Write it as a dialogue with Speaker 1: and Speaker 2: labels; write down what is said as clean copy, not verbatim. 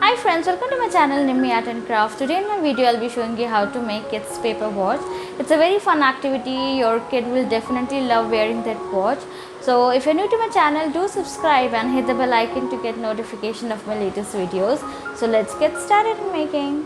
Speaker 1: Hi friends, welcome to my channel Nimmi Art and Craft. Today in my video I'll be showing you how to make kids paper watch. It's a very fun activity. Your kid will definitely love wearing that watch. So if you're new to my channel, do subscribe and hit the bell icon to get notification of my latest videos. So let's get started in making.